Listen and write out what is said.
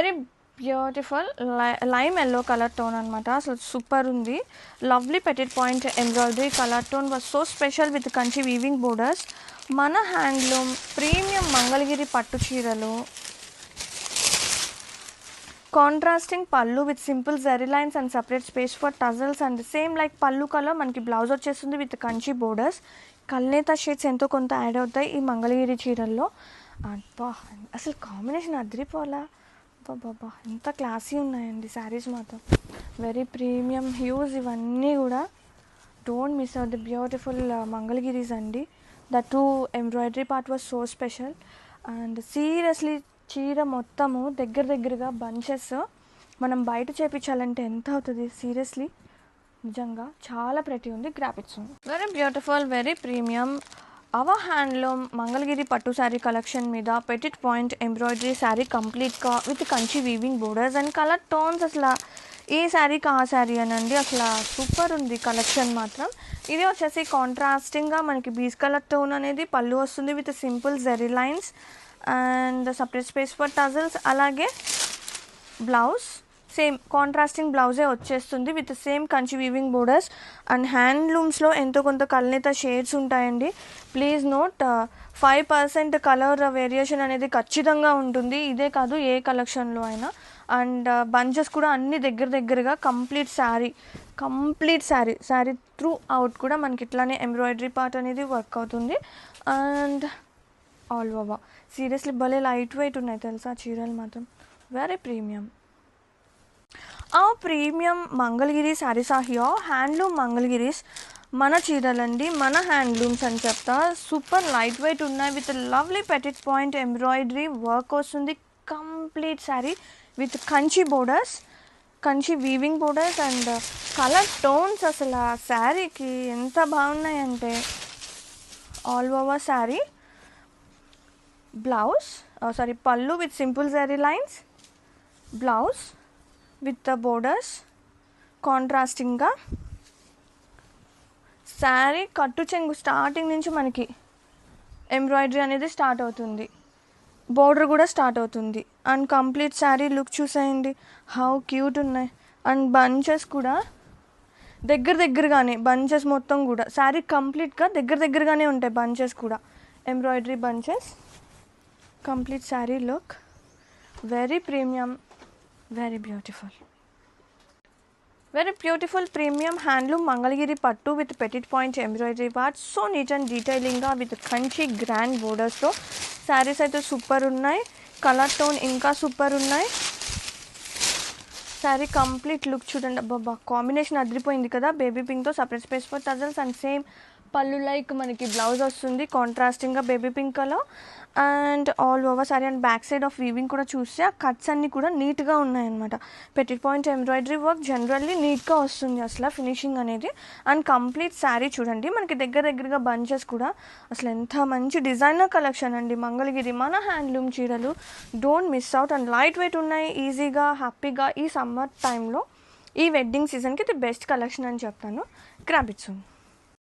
Very beautiful lime yellow colour tone అనమాట. అసలు super ఉంది. Lovely petit point embroidery colour tone was so special with Kanchi weaving borders. మన handloom premium Mangalagiri పట్టు చీరలు, contrasting పళ్ళు with simple zari lines and separate space for tassels and same like పళ్ళు colour మనకి blouse వచ్చేస్తుంది విత్ కంచి బోర్డర్స్. కల్నేత షేడ్స్ ఎంతో కొంత add అవుతాయి ఈ మంగళగిరి చీరల్లో. అబ్బా అసలు కాంబినేషన్ అదిరిపోలా. బాబా ఎంత క్లాసీ ఉన్నాయండి శారీస్ మాత్రం. వెరీ ప్రీమియం హ్యూజ్ ఇవన్నీ కూడా. Don't miss out the beautiful Mangalagiris అండి. The two embroidery part was so special. And seriously చీర మొత్తము దగ్గరగా బంచెస్ మనం బయట చేపించాలంటే ఎంత అవుతుంది సీరియస్లీ. నిజంగా చాలా ప్రెటీ ఉంది. గ్రాఫిక్స్ ఉంది. Very beautiful very premium our handloom Mangalagiri పట్టు శారీ కలెక్షన్ మీద పెటిట్ పాయింట్ ఎంబ్రాయిడరీ శారీ కంప్లీట్గా with Kanchi weaving borders and colour tones. అసలు ఏ శారీకి ఆ శారీ అనండి, అసలు సూపర్ ఉంది కలెక్షన్ మాత్రం. ఇది వచ్చేసి కాంట్రాస్టింగ్గా మనకి బీచ్ కలర్ టోన్ అనేది పళ్ళు వస్తుంది with simple zari lines and separate space for tassels. అలాగే బ్లౌజ్ సేమ్ కాంట్రాస్టింగ్ బ్లౌజే వచ్చేస్తుంది with same Kanchi weaving borders. And హ్యాండ్లూమ్స్లో ఎంతో కొంత కల్నేత షేడ్స్ ఉంటాయండి. ప్లీజ్ నోట్ 5% కలర్ వేరియేషన్ అనేది ఖచ్చితంగా ఉంటుంది. ఇదే కాదు ఏ కలెక్షన్లో అయినా. అండ్ బంచెస్ కూడా అన్ని దగ్గరగా కంప్లీట్ శారీ త్రూ అవుట్ కూడా మనకి ఇట్లానే ఎంబ్రాయిడరీ పార్ట్ అనేది వర్క్ అవుతుంది. అండ్ ఆల్ ఓవర్ సీరియస్లీ భలే లైట్ వెయిట్ ఉన్నాయి తెలుసా చీరలు మాత్రం. Very premium. ఆ premium Mangalagiri saris are here. Handloom Mangalagiris మన చీరలండి, మన హ్యాండ్లూమ్స్ అని చెప్తా. సూపర్ లైట్ వెయిట్ ఉన్నాయి with lovely petit point embroidery work వస్తుంది. Complete sari with Kanchi borders, Kanchi weaving borders and colour tones అసలు ఆ శారీకి ఎంత బాగున్నాయంటే. ఆల్ ఓవర్ శారీ బ్లౌజ్ పళ్ళు with simple zari lines, blouse with the borders కాంట్రాస్టింగ్గా. శారీ కట్టు చెంగు స్టార్టింగ్ నుంచి మనకి ఎంబ్రాయిడరీ అనేది స్టార్ట్ అవుతుంది, బోర్డర్ కూడా స్టార్ట్ అవుతుంది. అండ్ కంప్లీట్ శారీ లుక్ చూసేయండి హౌ క్యూట్ ఉన్నాయి. అండ్ బంచెస్ కూడా దగ్గరగానే బంచెస్ మొత్తం కూడా శారీ కంప్లీట్గా దగ్గరగానే ఉంటాయి బంచెస్ కూడా, embroidery bunches. Complete sari look very premium very beautiful premium handloom Mangalagiri పట్టు with petit point embroidery part. So neat and డీటెయిలింగ్గా విత్ కంచి గ్రాండ్ బోర్డర్స్తో శారీస్ అయితే సూపర్ ఉన్నాయి. కలర్ టోన్ ఇంకా సూపర్ ఉన్నాయి. శారీ కంప్లీట్ లుక్ చూడండి. అబ్బాబ్బా కాంబినేషన్ అదిరిపోయింది కదా. బేబీ పింక్తో separate space for tassels and same పళ్ళు లైక్ మనకి బ్లౌజ్ వస్తుంది కాంట్రాస్టింగ్గా baby pink colour. And all over sari and back side of weaving కూడా చూస్తే ఆ కట్స్ అన్నీ కూడా నీట్గా ఉన్నాయన్నమాట. Petit point embroidery work generally నీట్గా వస్తుంది అసలు ఫినిషింగ్ అనేది. అండ్ కంప్లీట్ శారీ చూడండి మనకి దగ్గరగా బంచెస్ కూడా అసలు ఎంత మంచి డిజైనర్ కలెక్షన్ అండి మంగళగిరి మన హ్యాండ్లూమ్ చీరలు. Don't miss out. And light weight ఉన్నాయి, ఈజీగా హ్యాపీగా ఈ సమ్మర్ టైంలో ఈ వెడ్డింగ్ సీజన్కి ఇది బెస్ట్ కలెక్షన్ అని చెప్తాను. Grab it soon.